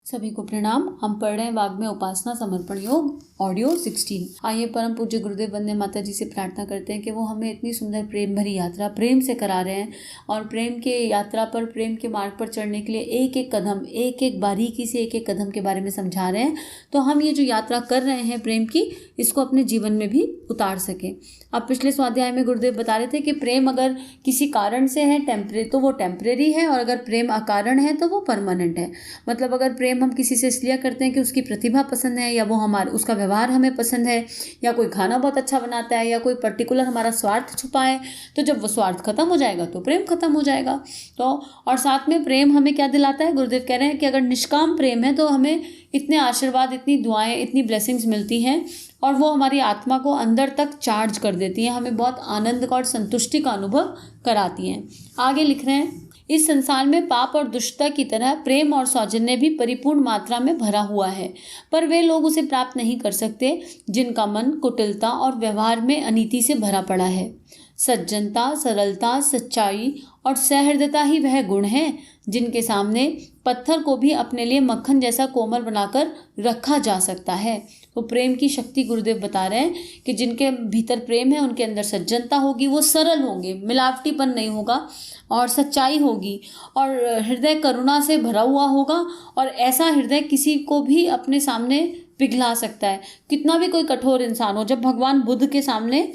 सभी को प्रणाम। हम पढ़ रहे हैं वाग्मय उपासना समर्पण योग ऑडियो 16। आइए परम पूज्य गुरुदेव वंदे माता जी से प्रार्थना करते हैं कि वो हमें इतनी सुंदर प्रेम भरी यात्रा प्रेम से करा रहे हैं और प्रेम के यात्रा पर, प्रेम के मार्ग पर चढ़ने के लिए एक एक कदम, एक एक बारीकी से एक एक कदम के बारे में समझा रहे हैं। तो हम ये जो यात्रा कर रहे हैं प्रेम की, इसको अपने जीवन में भी उतार सकें। अब पिछले स्वाध्याय में गुरुदेव बता रहे थे कि प्रेम अगर किसी कारण से है तो वो टेम्परेरी है, और अगर प्रेम अकारण है तो वो परमानेंट है। मतलब अगर प्रेम हम किसी से इसलिए करते हैं कि उसकी प्रतिभा पसंद है, या वो उसका व्यवहार हमें पसंद है, या कोई खाना बहुत अच्छा बनाता है, या कोई पर्टिकुलर हमारा स्वार्थ छुपा है, तो जब वो स्वार्थ खत्म हो जाएगा तो प्रेम खत्म हो जाएगा। तो और साथ में प्रेम हमें क्या दिलाता है? गुरुदेव कह रहे हैं कि अगर निष्काम प्रेम है तो हमें इतने आशीर्वाद, इतनी दुआएं, इतनी ब्लेसिंग्स मिलती हैं, और वो हमारी आत्मा को अंदर तक चार्ज कर देती हैं, हमें बहुत आनंद का और संतुष्टि का अनुभव कराती हैं। आगे लिख रहे हैं, इस संसार में पाप और दुष्टता की तरह प्रेम और सौजन्य भी परिपूर्ण मात्रा में भरा हुआ है, पर वे लोग उसे प्राप्त नहीं कर सकते जिनका मन कुटिलता और व्यवहार में अनीति से भरा पड़ा है। सज्जनता, सरलता, सच्चाई और सहृदयता ही वह गुण हैं जिनके सामने पत्थर को भी अपने लिए मक्खन जैसा कोमल बनाकर रखा जा सकता है। तो प्रेम की शक्ति गुरुदेव बता रहे हैं कि जिनके भीतर प्रेम है उनके अंदर सज्जनता होगी, वो सरल होंगे, मिलावटीपन नहीं होगा, और सच्चाई होगी, और हृदय करुणा से भरा हुआ होगा। और ऐसा हृदय किसी को भी अपने सामने पिघला सकता है, कितना भी कोई कठोर इंसान हो। जब भगवान बुद्ध के सामने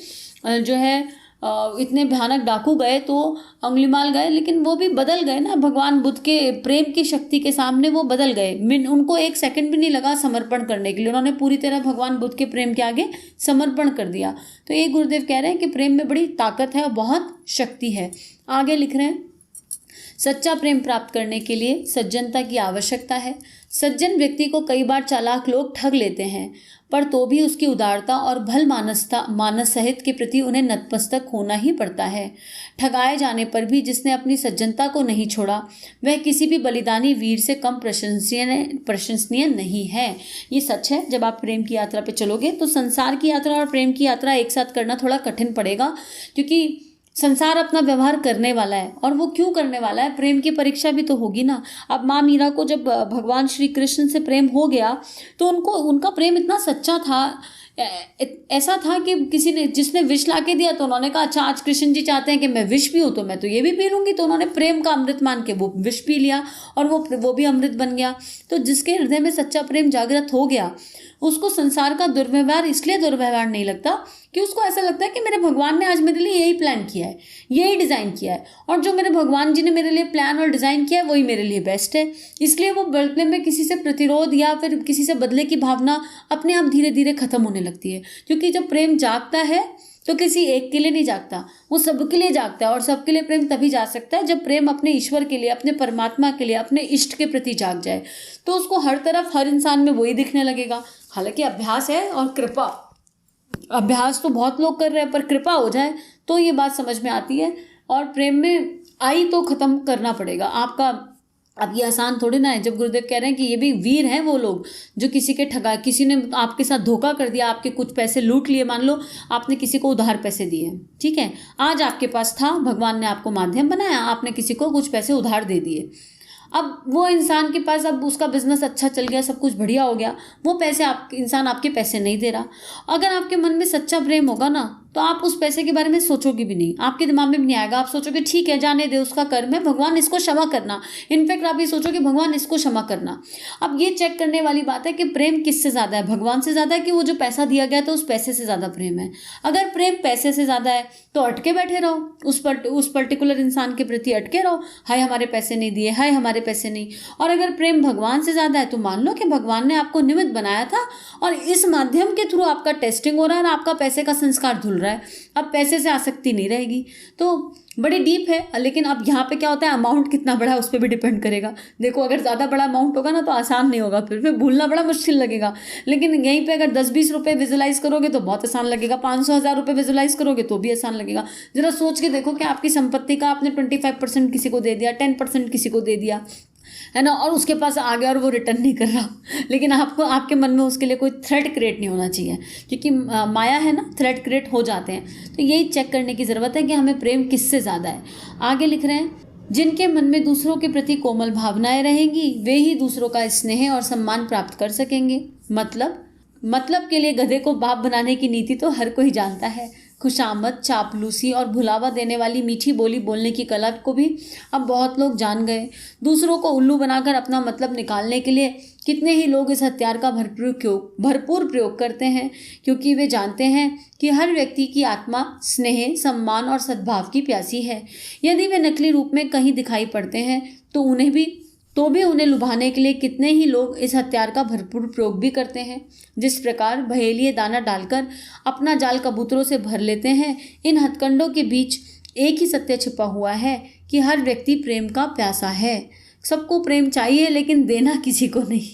जो है इतने भयानक डाकू गए तो अंगुलीमाल गए, लेकिन वो भी बदल गए ना, भगवान बुद्ध के प्रेम की शक्ति के सामने वो बदल गए। उनको एक सेकंड भी नहीं लगा समर्पण करने के लिए, उन्होंने पूरी तरह भगवान बुद्ध के प्रेम के आगे समर्पण कर दिया। तो ये गुरुदेव कह रहे हैं कि प्रेम में बड़ी ताकत है और बहुत शक्ति है। आगे लिख रहे हैं, सच्चा प्रेम प्राप्त करने के लिए सज्जनता की आवश्यकता है। सज्जन व्यक्ति को कई बार चालाक लोग ठग लेते हैं, पर तो भी उसकी उदारता और भल मानस सहित के प्रति उन्हें नतमस्तक होना ही पड़ता है। ठगाए जाने पर भी जिसने अपनी सज्जनता को नहीं छोड़ा, वह किसी भी बलिदानी वीर से कम प्रशंसनीय नहीं है। ये सच है। जब आप प्रेम की यात्रा पे चलोगे तो संसार की यात्रा और प्रेम की यात्रा एक साथ करना थोड़ा कठिन पड़ेगा, क्योंकि संसार अपना व्यवहार करने वाला है। और वो क्यों करने वाला है? प्रेम की परीक्षा भी तो होगी ना। अब माँ मीरा को जब भगवान श्री कृष्ण से प्रेम हो गया तो उनका प्रेम इतना सच्चा था, ऐसा था कि जिसने विष ला के दिया तो उन्होंने कहा, अच्छा आज कृष्ण जी चाहते हैं कि मैं विष पीऊँ तो मैं तो ये भी पी लूँगी। तो उन्होंने प्रेम का अमृत मान के वो विष पी लिया, और वो भी अमृत बन गया। तो जिसके हृदय में सच्चा प्रेम जागृत हो गया, उसको संसार का दुर्व्यवहार इसलिए दुर्व्यवहार नहीं लगता कि उसको ऐसा लगता है कि मेरे भगवान ने आज मेरे लिए यही प्लान किया है, यही डिज़ाइन किया है, और जो मेरे भगवान जी ने मेरे लिए प्लान और डिज़ाइन किया है वही मेरे लिए बेस्ट है। इसलिए वो बदले में किसी से प्रतिरोध या फिर किसी से बदले की भावना अपने आप धीरे धीरे खत्म होने लगती है। क्योंकि जब प्रेम जागता है तो किसी एक के लिए नहीं जागता, वो सबके लिए जागता है। और सबके लिए प्रेम तभी जा सकता है जब प्रेम अपने ईश्वर के लिए, अपने परमात्मा के लिए, अपने इष्ट के प्रति जाग जाए। तो उसको हर तरफ, हर इंसान में वही दिखने लगेगा। हालांकि अभ्यास है और कृपा, अभ्यास तो बहुत लोग कर रहे हैं, पर कृपा हो जाए तो ये बात समझ में आती है। और प्रेम में आई तो ख़त्म करना पड़ेगा आपका। अब ये आसान थोड़ी ना है। जब गुरुदेव कह रहे हैं कि ये भी वीर हैं वो लोग जो किसी ने आपके साथ धोखा कर दिया, आपके कुछ पैसे लूट लिए, मान लो आपने किसी को उधार पैसे दिए, ठीक है, आज आपके पास था, भगवान ने आपको माध्यम बनाया, आपने किसी को कुछ पैसे उधार दे दिए। अब वो इंसान के पास, अब उसका बिजनेस अच्छा चल गया, सब कुछ बढ़िया हो गया, वो इंसान आपके पैसे नहीं दे रहा। अगर आपके मन में सच्चा प्रेम होगा ना तो आप उस पैसे के बारे में सोचोगे भी नहीं, आपके दिमाग में भी नहीं आएगा। आप सोचोगे ठीक है, जाने दे, उसका कर्म है, भगवान इसको क्षमा करना। इनफैक्ट आप ये सोचोगे भगवान इसको क्षमा करना। अब ये चेक करने वाली बात है कि प्रेम किससे ज़्यादा है, भगवान से ज़्यादा है कि वो जो पैसा दिया गया तो उस पैसे से ज़्यादा प्रेम है। अगर प्रेम पैसे से ज़्यादा है तो अटके बैठे रहो, उस पर्टिकुलर इंसान के प्रति अटके रहो, हाय हमारे पैसे नहीं दिए, हाय हमारे पैसे नहीं। और अगर प्रेम भगवान से ज़्यादा है तो मान लो कि भगवान ने आपको निमित्त बनाया था और इस माध्यम के थ्रू आपका टेस्टिंग हो रहा है और आपका पैसे का संस्कार धुल रहा है। अब पैसे से आसक्ति नहीं रहेगी। तो बड़ी डीप है। लेकिन अब यहाँ पे क्या होता है, अमाउंट कितना बड़ा है उस पर भी डिपेंड करेगा। देखो अगर ज़्यादा बड़ा अमाउंट होगा ना तो आसान नहीं होगा, फिर भूलना बड़ा मुश्किल लगेगा। लेकिन यहीं पे अगर 10-20 रुपये विजुलाइज करोगे तो बहुत आसान लगेगा, 500-1000 रुपये विजुलाइज करोगे तो भी आसान लगेगा। जरा सोच के देखो कि आपकी संपत्ति का आपने 25% किसी को दे दिया, 10% किसी को दे दिया, है ना, और उसके पास आ गया और वो रिटर्न नहीं कर रहा, लेकिन आपको, आपके मन में उसके लिए कोई थ्रेट क्रिएट नहीं होना चाहिए, क्योंकि माया है ना, थ्रेट क्रिएट हो जाते हैं। तो यही चेक करने की ज़रूरत है कि हमें प्रेम किससे ज़्यादा है। आगे लिख रहे हैं, जिनके मन में दूसरों के प्रति कोमल भावनाएं रहेंगी वे ही दूसरों का स्नेह और सम्मान प्राप्त कर सकेंगे। मतलब के लिए गधे को बाप बनाने की नीति तो हर कोई जानता है। खुशामद, चापलूसी और भुलावा देने वाली मीठी बोली बोलने की कला को भी अब बहुत लोग जान गए। दूसरों को उल्लू बनाकर अपना मतलब निकालने के लिए कितने ही लोग इस हथियार का भरपूर प्रयोग करते हैं, क्योंकि वे जानते हैं कि हर व्यक्ति की आत्मा स्नेह, सम्मान और सद्भाव की प्यासी है। यदि वे नकली रूप में कहीं दिखाई पड़ते हैं तो भी उन्हें लुभाने के लिए कितने ही लोग इस हथियार का भरपूर प्रयोग भी करते हैं। जिस प्रकार बहेलिए दाना डालकर अपना जाल कबूतरों से भर लेते हैं, इन हथकंडों के बीच एक ही सत्य छिपा हुआ है कि हर व्यक्ति प्रेम का प्यासा है। सबको प्रेम चाहिए लेकिन देना किसी को नहीं।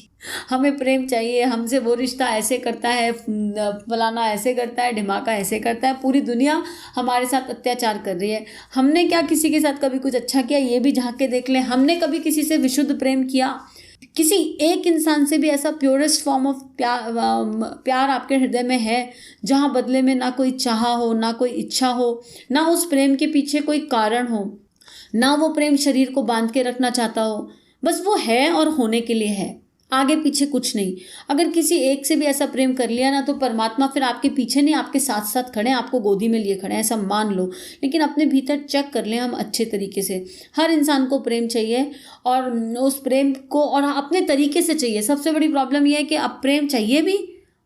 हमें प्रेम चाहिए, हमसे वो रिश्ता ऐसे करता है, फलाना ऐसे करता है, ढिमाका ऐसे करता है, पूरी दुनिया हमारे साथ अत्याचार कर रही है। हमने क्या किसी के साथ कभी कुछ अच्छा किया, ये भी झांक के देख लें। हमने कभी किसी से विशुद्ध प्रेम किया? किसी एक इंसान से भी ऐसा प्योरेस्ट फॉर्म ऑफ प्यार आपके हृदय में है जहाँ बदले में ना कोई चाह हो, ना कोई इच्छा हो, ना उस प्रेम के पीछे कोई कारण हो, ना वो प्रेम शरीर को बांध के रखना चाहता हो, बस वो है और होने के लिए है, आगे पीछे कुछ नहीं। अगर किसी एक से भी ऐसा प्रेम कर लिया ना, तो परमात्मा फिर आपके पीछे नहीं, आपके साथ साथ खड़े हैं, आपको गोदी में लिए खड़े हैं, ऐसा मान लो। लेकिन अपने भीतर चेक कर लें हम अच्छे तरीके से। हर इंसान को प्रेम चाहिए और उस प्रेम को और अपने तरीके से चाहिए। सबसे बड़ी प्रॉब्लम यह है कि अब प्रेम चाहिए भी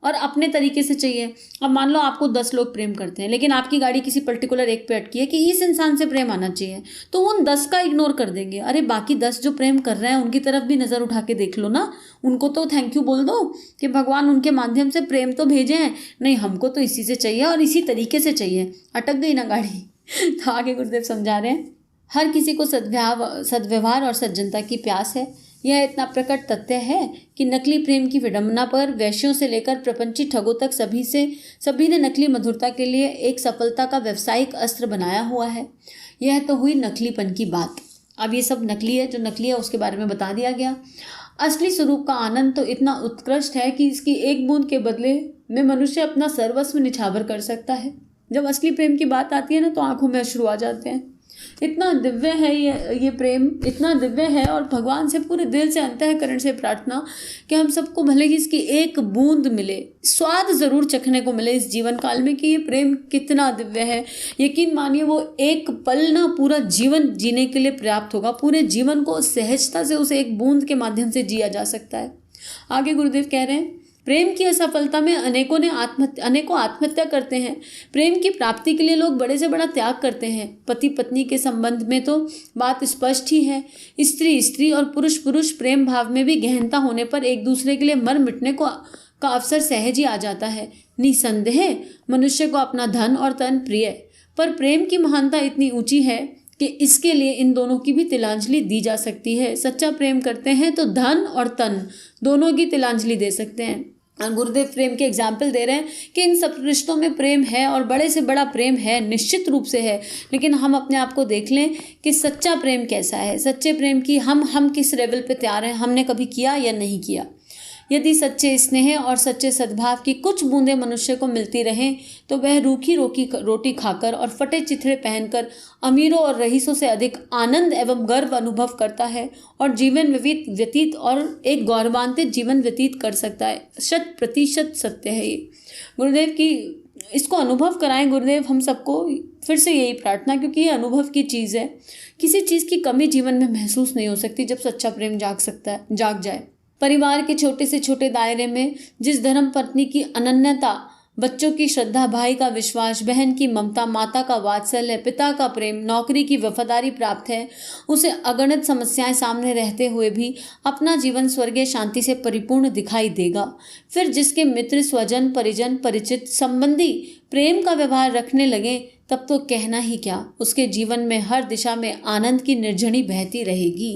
और अपने तरीके से चाहिए। अब मान लो आपको 10 लोग प्रेम करते हैं, लेकिन आपकी गाड़ी किसी पर्टिकुलर एक पे अटकी है कि इस इंसान से प्रेम आना चाहिए, तो उन 10 का इग्नोर कर देंगे। अरे बाकी 10 जो प्रेम कर रहे हैं उनकी तरफ भी नज़र उठा के देख लो ना, उनको तो थैंक यू बोल दो कि भगवान उनके माध्यम से प्रेम तो भेजे हैं। नहीं, हमको तो इसी से चाहिए और इसी तरीके से चाहिए। अटक गई ना गाड़ी। तो आगे गुरुदेव समझा रहे हैं, हर किसी को सद्व्यवहार और सज्जनता की प्यास है। यह इतना प्रकट तथ्य है कि नकली प्रेम की विडंबना पर वैश्यों से लेकर प्रपंची ठगों तक सभी ने नकली मधुरता के लिए एक सफलता का व्यावसायिक अस्त्र बनाया हुआ है। यह तो हुई नकलीपन की बात। अब ये सब नकली है, जो नकली है उसके बारे में बता दिया गया। असली स्वरूप का आनंद तो इतना उत्कृष्ट है कि इसकी एक बूंद के बदले में मनुष्य अपना सर्वस्व निछावर कर सकता है। जब असली प्रेम की बात आती है ना, तो आंखों में अश्रु आ जाते हैं। इतना दिव्य है ये प्रेम, इतना दिव्य है। और भगवान से पूरे दिल से, अंतःकरण से प्रार्थना कि हम सबको भले ही इसकी एक बूंद मिले, स्वाद ज़रूर चखने को मिले इस जीवन काल में कि ये प्रेम कितना दिव्य है। यकीन मानिए वो एक पल ना पूरा जीवन जीने के लिए पर्याप्त होगा। पूरे जीवन को सहजता से उस एक बूंद के माध्यम से जिया जा सकता है। आगे गुरुदेव कह रहे हैं, प्रेम की असफलता में अनेकों आत्महत्या करते हैं। प्रेम की प्राप्ति के लिए लोग बड़े से बड़ा त्याग करते हैं। पति पत्नी के संबंध में तो बात स्पष्ट ही है। स्त्री और पुरुष प्रेम भाव में भी गहनता होने पर एक दूसरे के लिए मर मिटने का अवसर सहज ही आ जाता है। निसंदेह मनुष्य को अपना धन और तन प्रिय, पर प्रेम की महानता इतनी ऊंची है कि इसके लिए इन दोनों की भी तिलांजलि दी जा सकती है। सच्चा प्रेम करते हैं तो धन और तन दोनों की तिलांजलि दे सकते हैं। और गुरुदेव प्रेम के एग्जाम्पल दे रहे हैं कि इन सब रिश्तों में प्रेम है और बड़े से बड़ा प्रेम है, निश्चित रूप से है। लेकिन हम अपने आप को देख लें कि सच्चा प्रेम कैसा है। सच्चे प्रेम की हम किस लेवल पे तैयार हैं, हमने कभी किया या नहीं किया। यदि सच्चे स्नेह और सच्चे सद्भाव की कुछ बूंदें मनुष्य को मिलती रहें तो वह रूखी रोटी खाकर और फटे चिथड़े पहनकर अमीरों और रईसों से अधिक आनंद एवं गर्व अनुभव करता है और जीवन व्यतीत और एक गौरवान्वित जीवन व्यतीत कर सकता है। 100% सत्य है ये। गुरुदेव की इसको अनुभव कराएं गुरुदेव हम सबको। फिर से यही प्रार्थना, क्योंकि ये अनुभव की चीज़ है। किसी चीज़ की कमी जीवन में महसूस नहीं हो सकती जब सच्चा प्रेम जाग जाए। परिवार के छोटे से छोटे दायरे में जिस धर्म पत्नी की अनन्यता, बच्चों की श्रद्धा, भाई का विश्वास, बहन की ममता, माता का वात्सल्य, पिता का प्रेम, नौकरी की वफादारी प्राप्त है, उसे अगणित समस्याएं सामने रहते हुए भी अपना जीवन स्वर्गीय शांति से परिपूर्ण दिखाई देगा। फिर जिसके मित्र, स्वजन, परिजन, परिचित, संबंधी प्रेम का व्यवहार रखने लगे, तब तो कहना ही क्या, उसके जीवन में हर दिशा में आनंद की निर्झरी बहती रहेगी।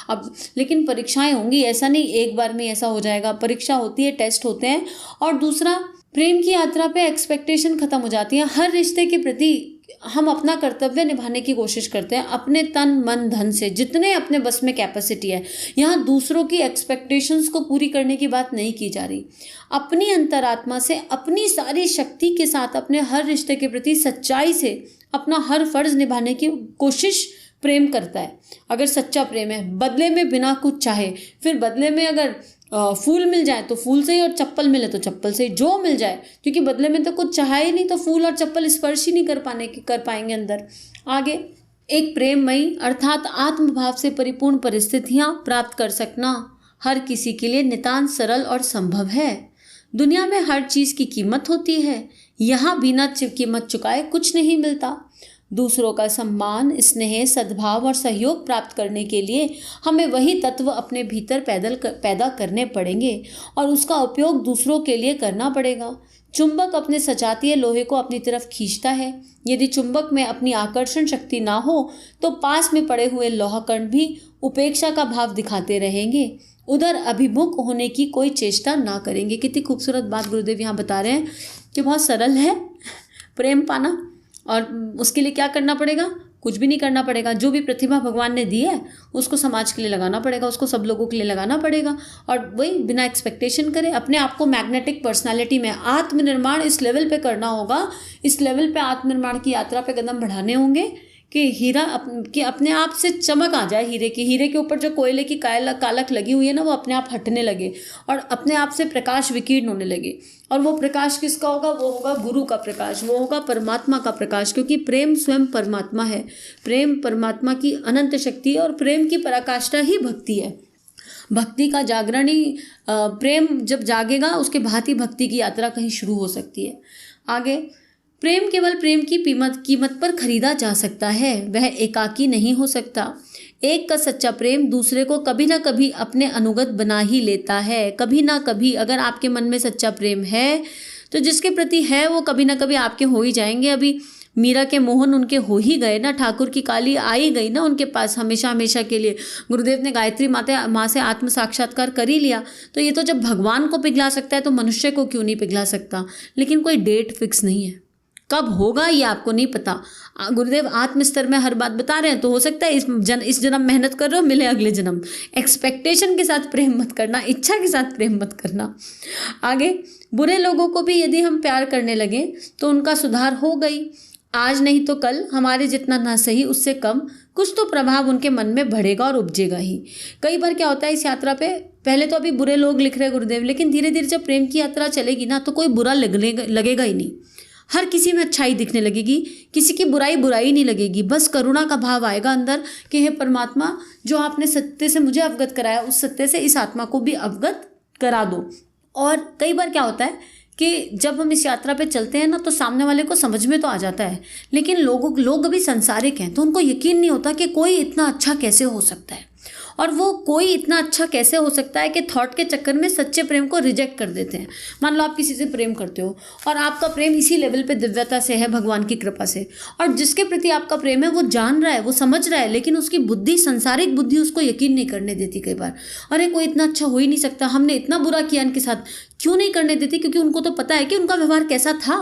अब लेकिन परीक्षाएं होंगी, ऐसा नहीं एक बार में ऐसा हो जाएगा। परीक्षा होती है, टेस्ट होते हैं। और दूसरा, प्रेम की यात्रा पे एक्सपेक्टेशन खत्म हो जाती है। हर रिश्ते के प्रति हम अपना कर्तव्य निभाने की कोशिश करते हैं अपने तन मन धन से, जितने अपने बस में कैपेसिटी है। यहाँ दूसरों की एक्सपेक्टेशंस को पूरी करने की बात नहीं की जा रही। अपनी अंतरात्मा से, अपनी सारी शक्ति के साथ, अपने हर रिश्ते के प्रति सच्चाई से अपना हर फर्ज निभाने की कोशिश प्रेम करता है, अगर सच्चा प्रेम है, बदले में बिना कुछ चाहे, फिर बदले में अगर फूल मिल जाए तो फूल से ही, और चप्पल मिले तो चप्पल से ही, जो मिल जाए, क्योंकि बदले में तो कुछ चाहा ही नहीं, तो फूल और चप्पल स्पर्श ही नहीं कर पाएंगे अंदर। आगे, एक प्रेममयी अर्थात आत्मभाव से परिपूर्ण परिस्थितियां प्राप्त कर सकना हर किसी के लिए नितांत सरल और संभव है। दुनिया में हर चीज की कीमत होती है, यहाँ बिना कीमत चुकाए कुछ नहीं मिलता। दूसरों का सम्मान, स्नेह, सद्भाव और सहयोग प्राप्त करने के लिए हमें वही तत्व अपने भीतर पैदा करने पड़ेंगे और उसका उपयोग दूसरों के लिए करना पड़ेगा। चुंबक अपने सजातीय लोहे को अपनी तरफ खींचता है। यदि चुंबक में अपनी आकर्षण शक्ति ना हो तो पास में पड़े हुए लौह कण भी उपेक्षा का भाव दिखाते रहेंगे, उधर अभिमुख होने की कोई चेष्टा ना करेंगे। कितनी खूबसूरत बात गुरुदेव यहाँ बता रहे हैं कि बहुत सरल है प्रेम पाना, और उसके लिए क्या करना पड़ेगा? कुछ भी नहीं करना पड़ेगा। जो भी प्रतिभा भगवान ने दी है उसको समाज के लिए लगाना पड़ेगा, उसको सब लोगों के लिए लगाना पड़ेगा, और वही बिना एक्सपेक्टेशन करे अपने आप को मैग्नेटिक पर्सनालिटी में आत्मनिर्माण इस लेवल पे करना होगा, इस लेवल पे आत्मनिर्माण की यात्रा पे कदम बढ़ाने होंगे कि हीरा कि अपने आप से चमक आ जाए। हीरे के ऊपर जो कोयले की कालक लगी हुई है ना, वो अपने आप हटने लगे और अपने आप से प्रकाश विकीर्ण होने लगे। और वो प्रकाश किसका होगा? वो होगा गुरु का प्रकाश, वो होगा परमात्मा का प्रकाश, क्योंकि प्रेम स्वयं परमात्मा है। प्रेम परमात्मा की अनंत शक्ति है और प्रेम की पराकाष्ठा ही भक्ति है। भक्ति का जागरण ही, प्रेम जब जागेगा उसके बाद ही भक्ति की यात्रा कहीं शुरू हो सकती है। आगे, प्रेम केवल प्रेम की कीमत पर खरीदा जा सकता है, वह एकाकी नहीं हो सकता। एक का सच्चा प्रेम दूसरे को कभी ना कभी अपने अनुगत बना ही लेता है। कभी ना कभी अगर आपके मन में सच्चा प्रेम है तो जिसके प्रति है वो कभी ना कभी आपके हो ही जाएंगे। अभी मीरा के मोहन उनके हो ही गए ना, ठाकुर की काली आई गई ना उनके पास हमेशा हमेशा के लिए। गुरुदेव ने गायत्री माँ से आत्म साक्षात्कार कर ही लिया, तो ये तो जब भगवान को पिघला सकता है तो मनुष्य को क्यों नहीं पिघला सकता। लेकिन कोई डेट फिक्स नहीं है, कब होगा ये आपको नहीं पता। गुरुदेव आत्म स्तर में हर बात बता रहे हैं, तो हो सकता है इस जन्म मेहनत कर रहे हो, मिले अगले जन्म। एक्सपेक्टेशन के साथ प्रेम मत करना, इच्छा के साथ प्रेम मत करना। आगे, बुरे लोगों को भी यदि हम प्यार करने लगे तो उनका सुधार हो गई, आज नहीं तो कल हमारे जितना ना सही उससे कम कुछ तो प्रभाव उनके मन में बढ़ेगा और उपजेगा ही। कई बार क्या होता है इस यात्रा पे, पहले तो अभी बुरे लोग लिख रहे हैं गुरुदेव, लेकिन धीरे धीरे जब प्रेम की यात्रा चलेगी ना तो कोई बुरा लगेगा ही नहीं। हर किसी में अच्छाई दिखने लगेगी, किसी की बुराई नहीं लगेगी। बस करुणा का भाव आएगा अंदर कि हे परमात्मा, जो आपने सत्य से मुझे अवगत कराया उस सत्य से इस आत्मा को भी अवगत करा दो। और कई बार क्या होता है कि जब हम इस यात्रा पे चलते हैं ना तो सामने वाले को समझ में तो आ जाता है, लेकिन लोग अभी संसारिक हैं तो उनको यकीन नहीं होता कि कोई इतना अच्छा कैसे हो सकता है, और वो कोई इतना अच्छा कैसे हो सकता है कि थॉट के चक्कर में सच्चे प्रेम को रिजेक्ट कर देते हैं। मान लो आप किसी से प्रेम करते हो और आपका प्रेम इसी लेवल पे दिव्यता से है, भगवान की कृपा से, और जिसके प्रति आपका प्रेम है वो जान रहा है, वो समझ रहा है, लेकिन उसकी बुद्धि, संसारिक बुद्धि उसको यकीन नहीं करने देती। कई बार अरे कोई इतना अच्छा हो ही नहीं सकता, हमने इतना बुरा किया इनके साथ, क्यों नहीं करने देती? क्योंकि उनको तो पता है कि उनका व्यवहार कैसा था,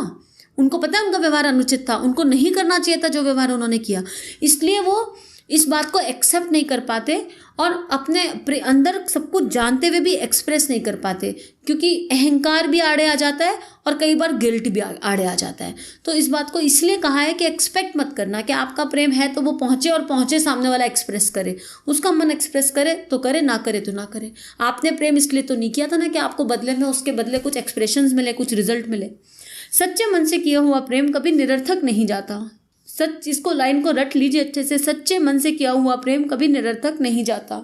उनको पता है उनका व्यवहार अनुचित था, उनको नहीं करना चाहिए था जो व्यवहार उन्होंने किया। इसलिए वो इस बात को एक्सेप्ट नहीं कर पाते और अपने अंदर सब कुछ जानते हुए भी एक्सप्रेस नहीं कर पाते, क्योंकि अहंकार भी आड़े आ जाता है और कई बार गिल्ट भी आड़े आ जाता है। तो इस बात को इसलिए कहा है कि एक्सपेक्ट मत करना कि आपका प्रेम है तो वो पहुँचे और पहुँचे सामने वाला एक्सप्रेस करे, उसका मन एक्सप्रेस करे तो करे, ना करे तो ना करे। आपने प्रेम इसलिए तो नहीं किया था ना कि आपको बदले में उसके बदले कुछ एक्सप्रेशंस मिले, कुछ रिजल्ट मिले। सच्चे मन से किया हुआ प्रेम कभी निरर्थक नहीं जाता। इसको लाइन को रट लीजिए अच्छे से, सच्चे मन से किया हुआ प्रेम कभी निरर्थक नहीं जाता,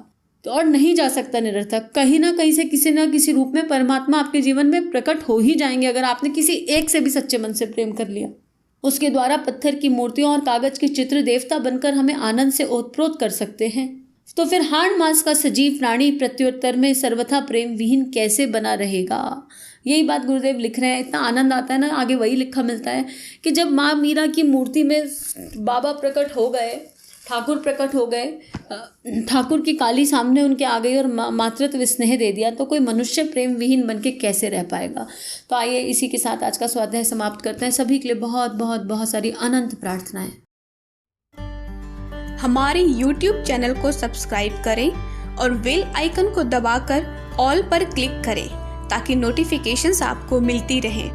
तो और नहीं जा सकता निरर्थक। कहीं ना कहीं से किसी ना किसी रूप में परमात्मा आपके जीवन में प्रकट हो ही जाएंगे अगर आपने किसी एक से भी सच्चे मन से प्रेम कर लिया। उसके द्वारा पत्थर की मूर्तियों और कागज के चित्र देवता बनकर हमें आनंद से ओतप्रोत कर सकते हैं। तो फिर हाड़ मास का सजीव प्राणी प्रत्युत्तर में सर्वथा प्रेम विहीन कैसे बना रहेगा? यही बात गुरुदेव लिख रहे हैं। इतना आनंद आता है ना, आगे वही लिखा मिलता है कि जब माँ मीरा की मूर्ति में बाबा प्रकट हो गए, ठाकुर प्रकट हो गए, ठाकुर की काली सामने उनके आ गई और मातृत्व स्नेह दे दिया, तो कोई मनुष्य प्रेम विहीन बन के कैसे रह पाएगा? तो आइए इसी के साथ आज का स्वाध्याय समाप्त करते हैं। सभी के लिए बहुत बहुत बहुत सारी अनंत प्रार्थनाएं। हमारे YouTube चैनल को सब्सक्राइब करें और बेल आइकन को दबाकर ऑल पर क्लिक करें ताकि नोटिफिकेशंस आपको मिलती रहें।